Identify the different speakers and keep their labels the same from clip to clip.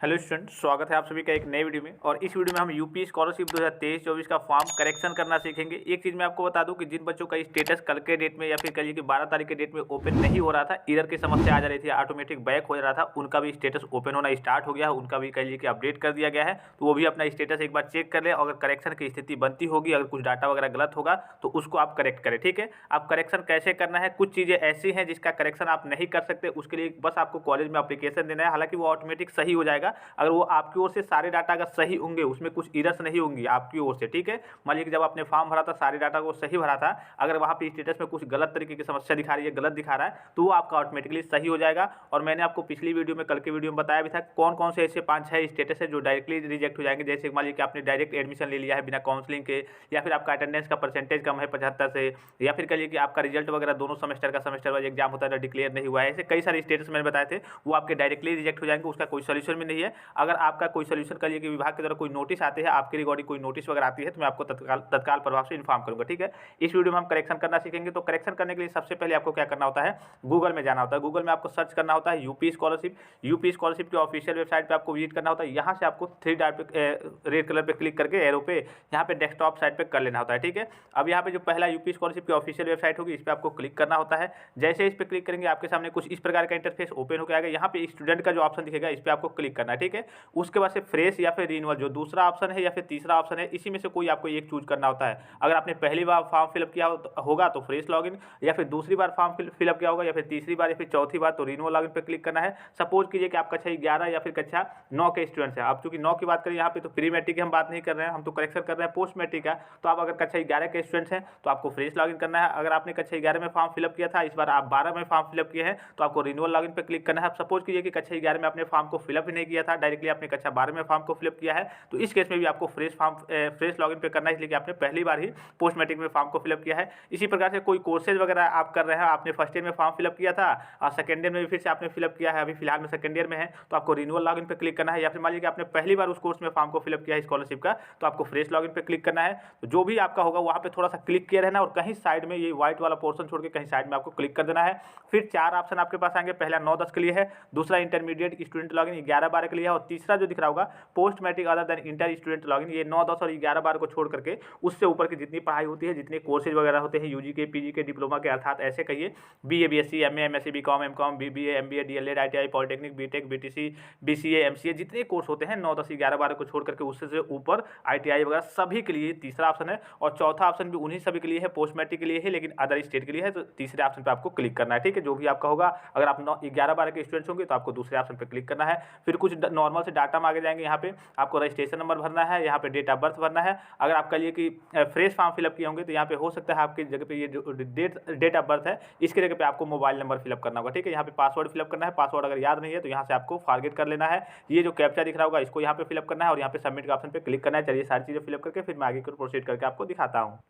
Speaker 1: Hello student, स्वागत है आप सभी का एक नए वीडियो में। और इस वीडियो में हम यूपी स्कॉलरशिप 2023-24 का फॉर्म करेक्शन करना सीखेंगे। एक चीज़ मैं आपको बता दूं कि जिन बच्चों का स्टेटस कल के डेट में या फिर कल की 12 तारीख के डेट में ओपन नहीं हो रहा था, एरर की समस्या आ जा रही थी, ऑटोमेटिक बैक हो जा रहा था, उनका भी स्टेटस ओपन होना स्टार्ट हो गया है। उनका भी कह लीजिए कि अपडेट कर दिया गया है, तो वो भी अपना स्टेटस एक बार चेक कर ले। अगर करेक्शन की स्थिति बनती होगी, अगर कुछ डाटा वगैरह गलत होगा तो उसको आप करेक्ट करें। ठीक है, आप करेक्शन कैसे करना है, कुछ चीज़ें ऐसी हैं जिसका करेक्शन आप नहीं कर सकते, उसके लिए बस आपको कॉलेज में अप्लीकेशन देना है। हालांकि वो ऑटोमेटिक सही हो जाएगा अगर वो आपकी ओर से सारे डाटा अगर सही होंगे, उसमें कुछ एरर्स नहीं होंगी आपकी ओर से। ठीक है, मान लीजिए कि जब आपने फॉर्म भरा था सारे डाटा को सही भरा था, अगर वहाँ पे स्टेटस में कुछ गलत तरीके की समस्या दिखा रही है, गलत दिखा रहा है, तो वो आपका ऑटोमेटिकली सही हो जाएगा। और मैंने आपको पिछली वीडियो में, कल के वीडियो में बताया भी था कौन कौन से ऐसे 5-6 स्टेटस है जो डायरेक्टली रिजेक्ट हो जाएंगे। जैसे मान लीजिए कि आपने डायरेक्ट एडमिशन ले लिया है बिना काउंसलिंग के, या फिर आपका अटेंडेंस का परसेंटेज कम है 75 से, या फिर कहिए कि आपका रिजल्ट वगैरह दोनों सेमेस्टर का सेमेस्टर वाइज एग्जाम होता है डिक्लेयर नहीं हुआ है। ऐसे कई सारे स्टेटस मैंने बताए थे, वो आपके डायरेक्टली रिजेक्ट हो जाएंगे, उसका कोई सोल्यूशन भी नहीं है। अगर आपका कोई सोल्यूशन करिए कि विभाग की तरफ कोई नोटिस आते हैं, आपके रिगार्डिंग कोई नोटिस वगैरह आती है, तो मैं आपको तत्काल प्रभाव से इन्फॉर्म करूंगा। ठीक है, इस वीडियो में हम करेक्शन करना सीखेंगे। तो करेक्शन करने के लिए सबसे पहले आपको क्या करना होता है, गूगल में जाना होता है। गूगल में आपको सर्च करना होता है यूपी स्कॉलरशिप। यूपी स्कॉलरशिप की ऑफिशियल वेबसाइट पे आपको विजिट करना होता है। यहाँ से आपको थ्री डॉट पे रेड कलर पे क्लिक करके एरो पे यहाँ पे डेस्कटॉप साइट पे कर लेना होता है। ठीक है, अब यहाँ पे जो पहला यूपी स्कॉलरशिप की ऑफिशियल वेबसाइट होगी, इस पर आपको क्लिक करना होता है। जैसे इस पर क्लिक करेंगे आपके सामने कुछ इस प्रकार का इंटरफेस ओपन होकर आएगा। यहाँ पे स्टूडेंट का जो ऑप्शन दिखेगा, इस पर आपको क्लिक करना है। ठीक है, उसके बाद से फ्रेश या फिर रिन्यूअल जो दूसरा ऑप्शन है या फिर तीसरा ऑप्शन है, इसी में से कोई आपको एक चूज करना होता है। अगर आपने पहली बार फॉर्म फिलअप किया होगा तो फ्रेश लॉगिन, या फिर दूसरी बार फॉर्म फिलअप किया होगा, या फिर तीसरी बार या फिर चौथी बार तो रिन्यूअल लॉगिन पे क्लिक करना है। सपोज कीजिए कि आप कक्षा 11 या फिर कक्षा 9 के स्टूडेंट्स हैं। अब चूंकि 9 की बात करें यहाँ पे, तो प्री मैट्रिक की हम बात नहीं कर रहे हैं, हम तो करेक्शन कर रहे हैं पोस्ट मैट्रिक का। तो आप अगर कक्षा 11 के स्टूडेंट्स हैं तो आपको फ्रेश लॉगिन करना है। अगर आपने कक्षा 11 में फॉर्म फिलअप किया था, इस बार आप 12 में फॉर्म फिलअप किए हैं, तो आपको रिन्यूअल लॉगिन पे क्लिक करना है। सपोज कीजिए कि कक्षा 11 में आपने फॉर्म को फिलअप ही नहीं किया था, डायरेक्टली आपने कक्षा 12 में फॉर्म को फिलअप किया है, तो इस केस में भी आपको फ्रेश लॉगिन पे करना है, इसलिए कि आपने पहली बार ही पोस्ट मैट्रिक में फॉर्म को फिलअप किया है। इसी प्रकार से कोई कोर्सेज वगैरह आप कर रहे हैं, आपने फर्स्ट ईयर में फॉर्म फिलअप किया था और सेकंड ईयर में भी फिर से आपने फिलअप किया है, अभी फिलहाल में सेकंड ईयर में है, तो आपको रिन्यूअल लॉगिन पे क्लिक करना है। या फिर मान लीजिए कि आपने पहली बार उस कोर्स में फॉर्म को फिलअप किया है स्कॉलरशिप का, तो आपको फ्रेश लॉगिन पे क्लिक करना है। तो जो भी आपका होगा वहाँ पे थोड़ा सा क्लिक किया रहना, और कहीं साइड में ये व्हाइट वाला पोर्शन छोड़ के कहीं साइड में आपको क्लिक कर देना है। फिर 4 ऑप्शन आपके पास आएंगे। पहला 9-10 के लिए है, दूसरा इंटरमीडिएट स्टूडेंट लॉगिन 11-12 के लिए है, और तीसरा जो दिख रहा होगा post matric other than inter student login, ये 9-10 और 11-12 को छोड़ करके उससे ऊपर की जितनी पढ़ाई होती है, जितने कोर्सेज वगैरह होते हैं यूजी के, पीजी के, डिप्लोमा के, अर्थात ऐसे कहिए BA, BSc, MA, MSc, BCom, MCom, BBA, MBA, DElEd, ITI, polytechnic, BTech, BTC, BCA, MCA, जितने कोर्स होते हैं 9-10, 11-12 को छोड़ करके उससे ऊपर आईटीआई वगैरह सभी के लिए तीसरा ऑप्शन है। और चौथा ऑप्शन भी उन्हीं सभी के लिए है, पोस्ट मैट्रिक के लिए है, लेकिन अदर स्टेट के लिए है, तो तीसरे ऑप्शन पर आपको क्लिक करना है। ठीक है, जो भी आपका होगा, अगर आप 11-12 के स्टूडेंट्स होंगे तो आपको दूसरे ऑप्शन पर क्लिक करना है। फिर कुछ नॉर्मल से डाटा मांगे जाएंगे। यहाँ पे आपको रजिस्ट्रेशन नंबर भरना है, यहाँ पे डेट ऑफ बर्थ भरना है। अगर आप कहिए कि फ्रेश फॉर्म फिलअप किए होंगे तो यहाँ पे हो सकता है आपकी जगह पे ये जो डेट ऑफ बर्थ है, इसके जगह पे आपको मोबाइल नंबर फिलअप करना होगा। ठीक है, यहाँ पे पासवर्ड फिलअप करना है। पासवर्ड अगर याद नहीं है तो यहाँ से आपको फॉरगेट कर लेना है। ये जो कैप्चा दिख रहा होगा, इसको यहाँ पे फिलअप करना है और यहाँ पे सबमिट का ऑप्शन पे क्लिक करना है। चलिए सारी चीज़ें फिलअप करके फिर मैं आगे को प्रोसीड करके आपको दिखाता हूँ।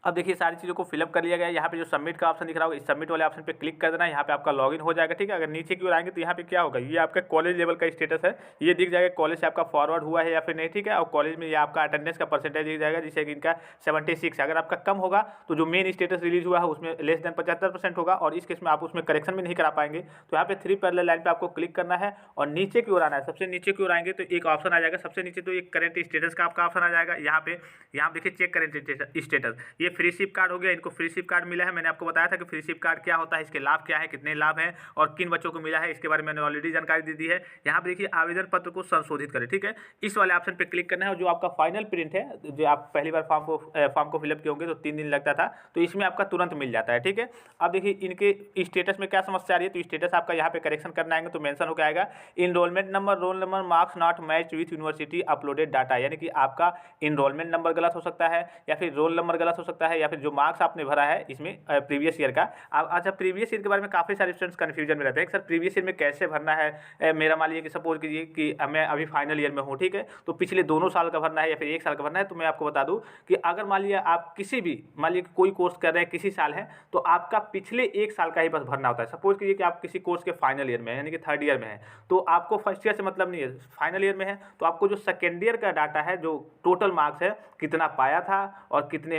Speaker 1: अब देखिए सारी चीज़ों को फिलअप कर लिया गया है। यहाँ पे जो सबमिट का ऑप्शन दिख रहा होगा, इस सबमिट वाले ऑप्शन पे क्लिक कर देना है। यहाँ पे आपका लॉगिन हो जाएगा। ठीक है, अगर नीचे की ओर आएंगे तो यहाँ पे क्या होगा, ये आपका कॉलेज लेवल का स्टेटस है, ये दिख जाएगा कॉलेज से आपका फॉरवर्ड हुआ है या फिर नहीं। ठीक है, और कॉलेज में ये आपका अटेंडेंस का परसेंटेज दिख जाएगा, जिससे कि इनका 76 है। अगर आपका कम होगा तो जो मेन स्टेटस रिलीज हुआ है उसमें लेस देन 75% होगा, और इस केस में आप उसमें करेक्शन भी नहीं करा पाएंगे। तो यहाँ पे 3 पैरेलल लाइन पे आपको क्लिक करना है और नीचे की ओर आना है। सबसे नीचे की ओर आएंगे तो एक ऑप्शन आ जाएगा, सबसे नीचे तो एक करेंट स्टेटस का आपका ऑप्शन आ जाएगा। यहाँ देखिए चेक करेंट स्टेटस, ये फ्री शिप कार्ड हो गया, इनको फ्री शिप कार्ड मिला है। मैंने आपको बताया था कि फ्री शिप कार्ड क्या होता है, इसके लाभ क्या है, कितने लाभ हैं और किन बच्चों को मिला है, इसके बारे में मैंने ऑलरेडी जानकारी दे दी है। यहाँ पे देखिए आवेदन पत्र को संशोधित करें। ठीक है, इस वाले ऑप्शन पे क्लिक करना है, और जो आपका फाइनल प्रिंट है, जो आप पहली बार फॉर्म को फिलअप किए होंगे तो 3 दिन लगता था, तो इसमें आपका तुरंत मिल जाता है। ठीक है, अब देखिए इनके स्टेटस में क्या समस्या आ रही है, तो स्टेटस आपका यहाँ पे करेक्शन करना आएंगे तो मेंशन होकर आएगा enrollment number, roll number, marks not match with university uploaded data, यानी कि आपका इनरोलमेंट नंबर गलत हो सकता है, या फिर रोल नंबर गलत हो सकता है, या फिर जो मार्क्स आपने भरा है इसमें प्रीवियस ईयर का। अब अच्छा, प्रीवियस ईयर के बारे में काफ़ी सारे स्टूडेंट्स कन्फ्यूजन में रहते हैं, सर प्रीवियस ईयर में कैसे भरना है। मेरा मान लीजिए कि सपोज कीजिए कि मैं अभी फाइनल ईयर में हूँ। ठीक है, तो पिछले दोनों साल का भरना है या फिर 1 साल का भरना है। तो मैं आपको बता दूं कि अगर मान लीजिए आप किसी भी, मान लीजिए कोई कोर्स कर रहे हैं किसी साल है, तो आपका पिछले 1 साल का ही बस भरना होता है। सपोज कीजिए कि आप किसी कोर्स के फाइनल ईयर में यानी कि 3rd ईयर में है, तो आपको फर्स्ट ईयर से मतलब नहीं है, फाइनल ईयर में है तो आपको जो सेकेंड ईयर का डाटा है, जो टोटल मार्क्स है, कितना पाया था और कितने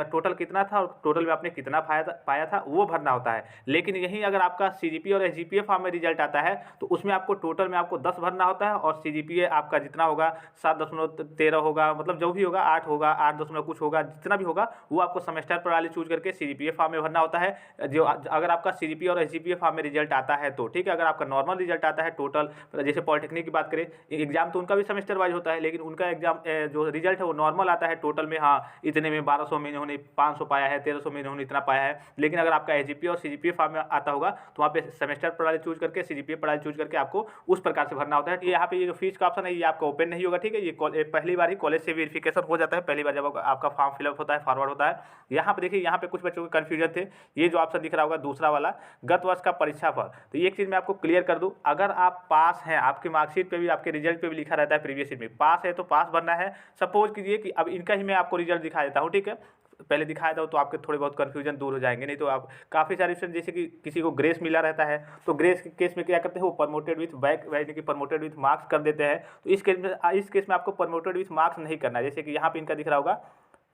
Speaker 1: टोटल कितना था और टोटल में आपने कितना पाया था वो भरना होता है। लेकिन यहीं अगर आपका सीजीपीए और एसजीपीए फॉर्म में रिजल्ट आता है तो उसमें आपको टोटल में आपको 10 भरना होता है और सीजीपीए आपका जितना होगा 7.13 होगा, मतलब जो भी होगा 8 होगा, 8 दशमलव कुछ होगा, जितना भी होगा वो आपको सेमेस्टर प्रणाली चूज करके सीजीपीए फॉर्म में भरना होता है। जो अगर आपका सीजीपीए और एसजीपीए फॉर्म में रिजल्ट आता है तो ठीक है। अगर आपका नॉर्मल रिजल्ट आता है टोटल, जैसे पॉलिटेक्निक की बात करें, एग्जाम तो उनका भी सेमेस्टर वाइज होता है, लेकिन उनका एग्जाम जो रिजल्ट है वो नॉर्मल आता है टोटल में, हाँ इतने में 1200 में इन्होंने 500 पाया है, 1300 में इन्होंने इतना पाया है। लेकिन अगर आपका एसजीपीए और सीजीपीए फॉर्म में आता होगा तो वहाँ पे सेमेस्टर प्रणाली चूज करके, सीजीपीए प्रणाली चूज करके आपको उस प्रकार से भरना होता है। यहाँ पे ये जो फीस का ऑप्शन है ये आपका ओपन नहीं होगा, ठीक है। ये पहली बार ही कॉलेज से वेरिफिकेशन हो जाता है, पहली बार जब आपका फॉर्म फिलअप होता है, फॉरवर्ड होता है। यहाँ पे देखिए, यहाँ पे कुछ बच्चों के कन्फ्यूजन थे। ये जो ऑप्शन दिख रहा होगा दूसरा वाला, गत वर्ष का परीक्षा फल, तो एक चीज़ मैं आपको क्लियर कर दूं, अगर आप पास हैं, आपकी मार्कशीट पे भी, आपके रिजल्ट पे भी लिखा रहता है प्रीवियस ईयर में पास है तो पास भरना है। सपोज कीजिए कि अब इनका ही मैं आपको रिजल्ट दिखा देता हूँ, ठीक है। पहले दिखाया था तो आपके थोड़े बहुत कन्फ्यूजन दूर हो जाएंगे, नहीं तो आप काफ़ी सारे स्टूडेंट जैसे कि किसी को ग्रेस मिला रहता है तो ग्रेस के केस में क्या करते हैं, वो प्रमोटेड विथ बैक यानी कि प्रमोटेड विथ मार्क्स कर देते हैं। तो इस केस में आपको प्रमोटेड विथ मार्क्स नहीं करना है। जैसे कि यहाँ पे इनका दिख रहा होगा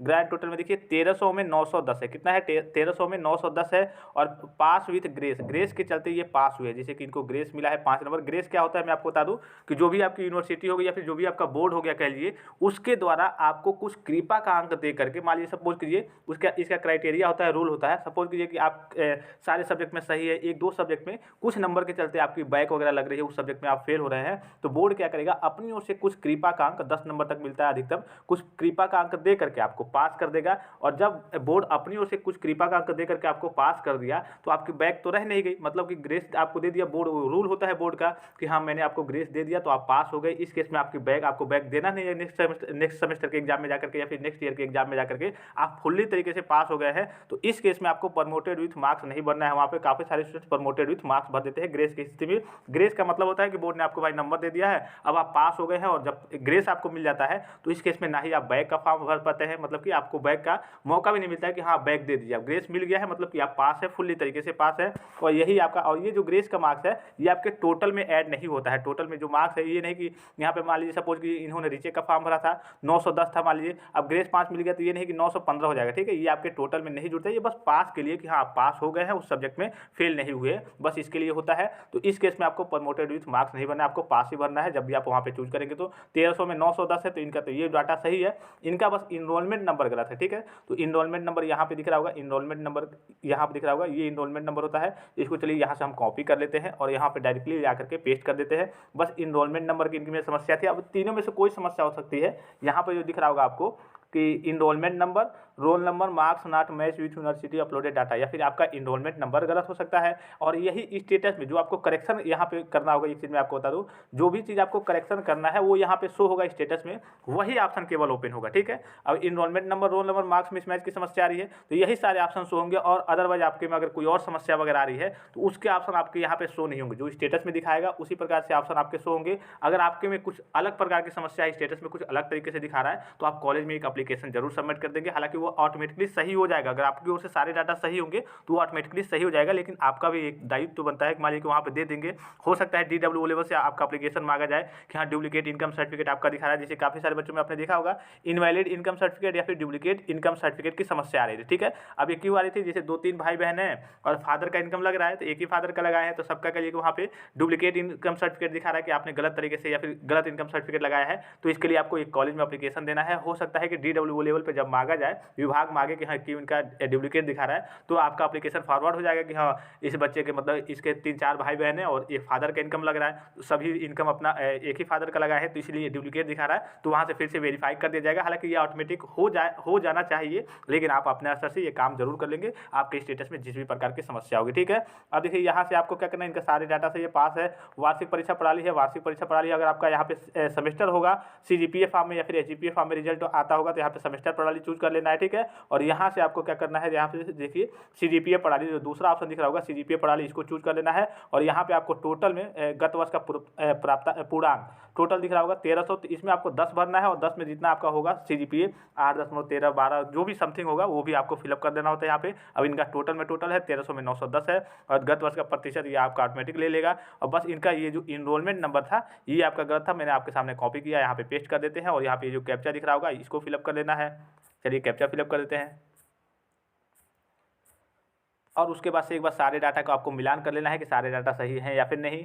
Speaker 1: ग्रैंड टोटल में देखिए 1300 में 910 है, कितना है 1300 में 910 है, और पास विथ ग्रेस, ग्रेस के चलते ये पास हुए, जैसे कि इनको ग्रेस मिला है 5 नंबर। ग्रेस क्या होता है मैं आपको बता दूं कि जो भी आपकी यूनिवर्सिटी होगी या फिर जो भी आपका बोर्ड हो गया कह लीजिए, उसके द्वारा आपको कुछ कृपा का अंक दे करके, मान लीजिए सपोज कीजिए उसका इसका क्राइटेरिया होता है, रूल होता है। सपोज कीजिए कि आप सारे सब्जेक्ट में सही है, एक दो सब्जेक्ट में कुछ नंबर के चलते आपकी बैक वगैरह लग रही है, उस सब्जेक्ट में आप फेल हो रहे हैं, तो बोर्ड क्या करेगा, अपनी ओर से कुछ कृपा का अंक 10 नंबर तक मिलता है अधिकतम, कुछ कृपा का अंक दे करके आपको पास कर देगा। और जब बोर्ड अपनी ओर से कुछ कृपा का अंक दे करके आपको पास कर दिया तो आपकी बैक तो रह नहीं गई, मतलब कि ग्रेस आपको दे दिया, बोर्ड रूल होता है बोर्ड का कि हाँ मैंने आपको ग्रेस दे दिया तो आप पास हो गए। इस केस में आपकी बैक आपको बैक देना नहीं है, नेक्स्ट सेमेस्टर के एग्जाम में जाकर के या फिर नेक्स्ट ईयर के एग्जाम में जाकर के आप फुल्ली तरीके से पास हो गए हैं। तो इस केस में आपको प्रमोटेड विथ मार्क्स नहीं बनना है। वहाँ पे काफी सारे स्टूडेंट प्रमोटेड विथ मार्क्स भर देते हैं ग्रेस की स्थिति में। ग्रेस का मतलब होता है कि बोर्ड ने आपको भाई नंबर दे दिया है, अब आप पास हो गए हैं, और जब ग्रेस आपको मिल जाता है तो इस केस में ना ही आप बैक का फॉर्म भर पाते हैं, मतलब कि आपको बैक का मौका भी नहीं मिलता है कि हाँ बैक दे दीजिए। ग्रेस मिल गया है मतलब कि आप पास है, फुल्ली तरीके से पास है। और यही आपका, और ये जो ग्रेस का मार्क्स है ये आपके टोटल में ऐड नहीं होता है। टोटल में जो मार्क्स है ये नहीं कि यहाँ पे मान लीजिए सपोज कि इन्होंने रीचेक का फॉर्म भरा था 910 था मान लीजिए, अब ग्रेस 5 मिल गया तो ये नहीं कि 915 हो जाएगा, ठीक है। ये आपके टोटल में नहीं जुड़ता है, ये बस पास के लिए कि हाँ आप पास हो गए हैं, उस सब्जेक्ट में फेल नहीं हुए, बस इसके लिए होता है। तो इस केस में आपको प्रमोटेड विथ मार्क्स नहीं बनना है, आपको पास ही भरना है जब भी आप वहाँ पे चूज करेंगे। तो 1300 में 910 है तो इनका तो ये डाटा सही है, इनका बस इनरोलमेंट नंबर गलत है, ठीक है। तो इनरोलमेंट नंबर यहाँ पे दिख रहा होगा, इनरोलमेंट नंबर यहाँ पे दिख रहा होगा, ये इनरोलमेंट नंबर होता है। इसको चलिए यहाँ से हम कॉपी कर लेते हैं और यहाँ पे डायरेक्टली ला करके पेस्ट कर देते हैं। बस इनरोलमेंट नंबर की इनकी समस्या थी। अब तीनों में से कोई समस्या हो सकती है। यहाँ पे जो दिख रहा होगा आपको कि enrollment number, roll number, marks not match with university uploaded data, या फिर आपका इनरोलमेंट नंबर गलत हो सकता है। और यही स्टेटस में जो आपको करेक्शन यहाँ पे करना होगा, एक चीज़ मैं आपको बता दूँ, जो भी चीज़ आपको करेक्शन करना है वो यहाँ पे शो होगा स्टेटस में, वही ऑप्शन केवल ओपन होगा, ठीक है। अब enrollment number, roll number, marks mismatch की समस्या आ रही है तो यही सारे ऑप्शन शो होंगे, और अदरवाइज आपके में अगर कोई और समस्या वगैरह आ रही है तो उसके ऑप्शन आपके यहाँ पे शो नहीं होंगे। जो स्टेटस में दिखाएगा उसी प्रकार से ऑप्शन आपके शो होंगे। अगर आपके में कुछ अलग प्रकार की समस्या है, स्टेटस में कुछ अलग तरीके से दिखा रहा है, तो आप कॉलेज में एक एप्लीकेशन जरूर सबमिट कर देंगे। हालांकि वो ऑटोमेटिकली सही हो जाएगा, अगर आपकी ओर से सारे डाटा सही होंगे तो वो ऑटोमेटिकली सही हो जाएगा। लेकिन आपका भी एक दायित्व तो बनता है कि मान लीजिए कि वहाँ पे दे देंगे, हो सकता है DWO लेवल से आपका एप्लीकेशन मांगा जाए कि हाँ डुप्लीकेट इनकम सर्टिफिकेट आपका दिखा रहा है। जैसे काफी सारे बच्चों में आपने देखा होगा इनवैलिड इनकम सर्टिफिकेट या फिर डुप्लीकेट इनकम सर्टिफिकेट की समस्या आ रही थी, ठीक है। अब ये क्यों आ रही थी, जैसे 2-3 भाई बहन है और फादर का इनकम लग रहा है तो एक ही फादर का लगाया है, तो सबका कहिए कि वहाँ पे डुप्लीकेट इनकम सर्टिफिकेट दिखा रहा है कि आपने गलत तरीके से या फिर गलत इनकम सर्टिफिकेट लगाया है। तो इसके लिए आपको एक कॉलेज में एप्लीकेशन देना है। हो सकता है कि DWO लेवल पर जब मांगा जाए, विभाग मांगे कि हाँ कि इनका डुप्लीकेट दिखा रहा है, तो आपका एप्लीकेशन फॉरवर्ड हो जाएगा कि हाँ इस बच्चे के मतलब इसके 3-4 भाई बहन है और एक फादर का इनकम लग रहा है, तो सभी इनकम अपना एक ही फादर का लगाया है तो इसलिए डुप्लीकेट दिखा रहा है, तो वहाँ से फिर से वेरीफाई कर दिया जाएगा। हालांकि ये ऑटोमेटिक हो जाना चाहिए, लेकिन आप अपने असर से ये काम जरूर कर लेंगे आपके स्टेटस में जिस भी प्रकार की समस्या होगी, ठीक है। अब देखिए यहाँ से आपको क्या करना है, इनका सारे डाटा से ये पास है। वार्षिक परीक्षा प्रणाली है, वार्षिक परीक्षा प्रणाली अगर आपका यहाँ पे सेमेस्टर होगा, CGPA फॉर्म में या फिर SGPA फॉर्म में रिजल्ट आता होगा तो यहाँ पे सेमेस्टर प्रणाली चूज कर लेना है, ठीक है। और यहाँ से आपको क्या करना है, यहाँ पे देखिए CGPA प्रणाली, जो दूसरा ऑप्शन दिख रहा होगा CGPA प्रणाली, इसको चूज कर लेना है। और यहाँ पे आपको टोटल में गत वर्ष का पूर्णांक टोटल दिख रहा होगा 1300, तो इसमें आपको 10 भरना है और 10 में जितना आपका होगा CGPA 8.13 12 जो भी समथिंग होगा वो भी आपको फिलअप कर देना होता है यहाँ पे। अब इनका टोटल है 1300 में 910 है और गत वर्ष का प्रतिशत ये आपका ऑटोमेटिक ले लेगा। और बस इनका ये जो इनरोलमेंट नंबर था ये आपका गलत था, मैंने आपके सामने कॉपी किया, यहाँ पे पेस्ट कर देते हैं। और यहाँ पे जो कैप्चा दिख रहा होगा इसको फिलअप कर लेना है। चलिए कैप्चा फिलअप कर देते हैं। और उसके बाद से एक बार सारे डाटा को आपको मिलान कर लेना है कि सारे डाटा सही हैं या फिर नहीं।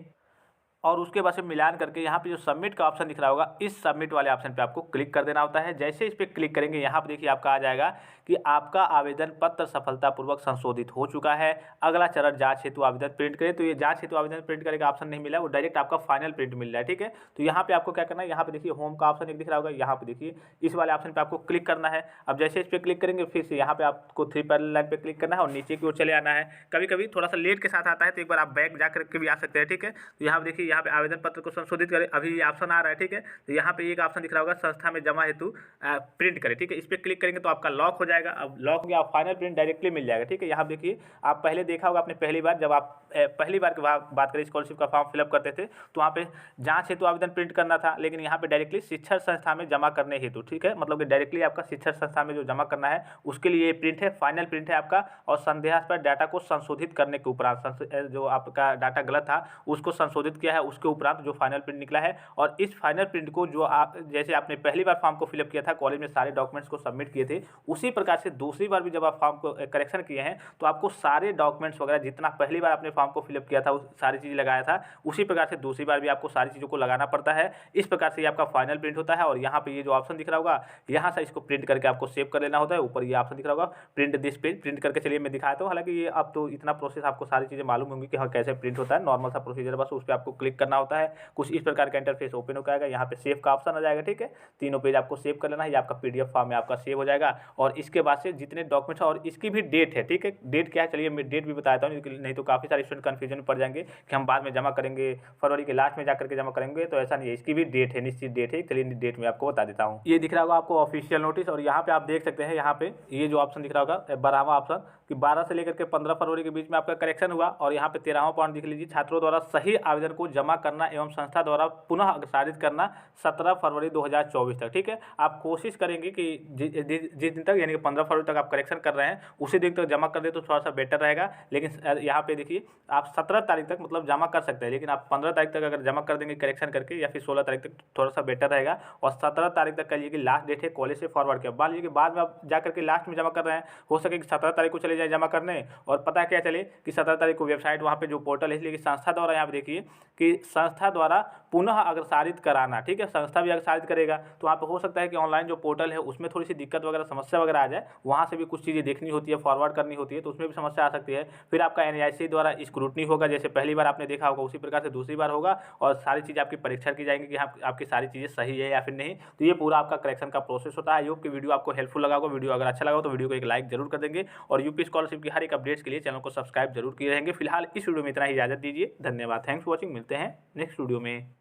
Speaker 1: और उसके बाद से मिलान करके यहाँ पे जो सबमिट का ऑप्शन दिख रहा होगा, इस सबमिट वाले ऑप्शन पे आपको क्लिक कर देना होता है। जैसे इस पर क्लिक करेंगे यहाँ पे देखिए आपका आ जाएगा कि आपका आवेदन पत्र सफलतापूर्वक संशोधित हो चुका है। अगला चरण जांच हेतु आवेदन प्रिंट करें। तो ये जांच हेतु आवेदन प्रिंट करें का ऑप्शन नहीं मिला, वो डायरेक्ट आपका फाइनल प्रिंट मिल रहा है। ठीक है, तो यहाँ पे आपको क्या करना है, यहाँ पे देखिए होम का ऑप्शन एक दिख रहा होगा, यहाँ पे देखिए इस वाले ऑप्शन पे आपको क्लिक करना है। अब जैसे इस पर क्लिक करेंगे फिर से यहाँ पे आपको 3 पैरेलल लाइन पे क्लिक करना है और नीचे की ओर चले आना है। कभी कभी थोड़ा सा लेट के साथ आता है तो एक बार आप बैक जा करके भी आ सकते हैं। ठीक है, तो यहाँ पे देखिए यहाँ पे आवेदन पत्र को संशोधित करें, अभी ये ऑप्शन आ रहा है। ठीक है, तो यहाँ पे एक ऑप्शन दिख रहा होगा संस्था में जमा हेतु प्रिंट करें। ठीक है, इस पर क्लिक करेंगे तो आपका लॉक हो जाएगा। अब लॉक हो गया, आप फाइनल प्रिंट डायरेक्टली मिल जाएगा। ठीक है, यहाँ देखिए आप पहले देखा होगा आपने पहली बार जब आप पहली बार की बात करें स्कॉलरशिप का फॉर्म फिलअप करते थे तो वहाँ पे जांच हेतु आवेदन प्रिंट करना था, लेकिन यहाँ पे डायरेक्टली शिक्षण संस्था में जमा करने हेतु। ठीक है, मतलब कि डायरेक्टली आपका शिक्षण संस्था में जो जमा करना है उसके लिए प्रिंट है, फाइनल प्रिंट है आपका। और संदेहास्पद डाटा को संशोधित करने के उपरांत जो आपका डाटा गलत था उसको संशोधित किया है, उसके उपरांत जो फाइनल प्रिंट निकला है। और इस फाइनल प्रिंट को जो आप जैसे आपने पहली बार फॉर्म को फिलअप किया था, कॉलेज में सारे डॉक्यूमेंट्स को सबमिट किए थे, उसी प्रकार से दूसरी बार भी जब आप फॉर्म को करेक्शन किए हैं तो आपको सारे डॉक्यूमेंट्स वगैरह जितना पहली बार आपने फॉर्म को फिलअप किया था सारी चीज़ लगाया था, उसी प्रकार से दूसरी बार भी आपको सारी चीज़ों को लगाना पड़ता है। इस प्रकार से ये आपका फाइनल प्रिंट होता है। और यहाँ पे ये जो ऑप्शन दिख रहा होगा यहाँ से इसको प्रिंट करके आपको सेव कर लेना होता है। ऊपर ये ऑप्शन दिख रहा होगा प्रिंट दिस पेज, प्रिंट करके चलिए मैं दिखाता हूँ। हालांकि ये अब तो इतना प्रोसेस आपको सारी चीज़ें मालूम होंगी कि हाँ कैसे प्रिंट होता है, नॉर्मल सा प्रोसीजर, बस उस पर आपको क्लिक करना होता है। कुछ इस प्रकार का इंटरफेस ओपन हो जाएगा, यहाँ पे सेव का ऑप्शन आ जाएगा। ठीक है, तीनों पेज आपको सेव कर लेना है, ये आपका PDF फॉर्म में आपका सेव हो जाएगा। और इसके बाद से जितने डॉक्यूमेंट्स और इसकी भी डेट है। ठीक है, डेट क्या है चलिए मैं डेट भी बताता हूँ, नहीं तो काफ़ी सारे स्टूडेंट कन्फ्यूजन में पड़ जाएंगे कि हम बाद में जमा करेंगे, फरवरी के लास्ट में जाकर के जमा करेंगे, तो ऐसा नहीं है, इसकी भी डेट है, निश्चित डेट है। चलिए डेट में आपको बता देता हूँ। ये दिख रहा होगा आपको ऑफिशियल नोटिस, और यहाँ पे आप देख सकते हैं यहाँ पे ये जो ऑप्शन दिख रहा होगा 12वां ऑप्शन कि 12 से लेकर के 15 फरवरी के बीच में आपका करेक्शन हुआ। और यहाँ पे 13वां पॉइंट देख लीजिए, छात्रों द्वारा सही आवेदन को जमा करना एवं संस्था द्वारा पुनः अग्रसारित करना 17 फरवरी 2024 तक। ठीक है, आप कोशिश करेंगे कि जिस दिन तक यानी कि 15 फरवरी तक आप करेक्शन कर रहे हैं उसी दिन तक जमा कर दे तो थोड़ा सा बेटर रहेगा। लेकिन यहाँ पे देखिए आप 17 तारीख तक मतलब जमा कर सकते हैं, लेकिन आप 15 तारीख तक अगर जमा कर देंगे करेक्शन करके या फिर 16 तारीख तक थोड़ा सा बेटर रहेगा। और 17 तारीख तक कहिए कि लास्ट डेट है कॉलेज से फॉरवर्ड किया, मान लीजिए कि बाद में आप जा करके लास्ट में जमा कर रहे हैं, हो सके कि 17 तारीख को चले जाए जमा करने और पता क्या चले कि 17 तारीख को वेबसाइट वहाँ पे जो पोर्टल है, इसलिए कि संस्था द्वारा यहाँ पे देखिए कि संस्था द्वारा पुनः अग्रसारित कराना। ठीक है, संस्था भी अग्रसारित करेगा तो वहाँ पे हो सकता है कि ऑनलाइन जो पोर्टल है उसमें थोड़ी सी दिक्कत वगैरह समस्या वगैरह आ जाए, वहाँ से भी कुछ चीज़ें देखनी होती है, फॉरवर्ड करनी होती है, तो उसमें भी समस्या आ सकती है। फिर आपका NIC द्वारा स्क्रूटनी होगा, जैसे पहली बार आपने देखा होगा उसी प्रकार से दूसरी बार होगा और सारी चीज़ें आपकी परीक्षा की जाएंगी कि आपकी सारी चीज़ें सही है या फिर नहीं। तो ये पूरा आपका करेक्शन का प्रोसेस होता है। आई होप कि वीडियो आपको हेल्पफुल लगा होगा। वीडियो अगर अच्छा लगा तो वीडियो को एक लाइक जरूर कर देंगे और यूपी स्कॉलरशिप की हर एक अपडेट्स के लिए चैनल को सब्सक्राइब जरूर किए रहेंगे। फिलहाल इस वीडियो में इतना ही, इजाजत दीजिए, धन्यवाद, थैंक्स फॉर वॉचिंग, मिलते हैं नेक्स्ट वीडियो में।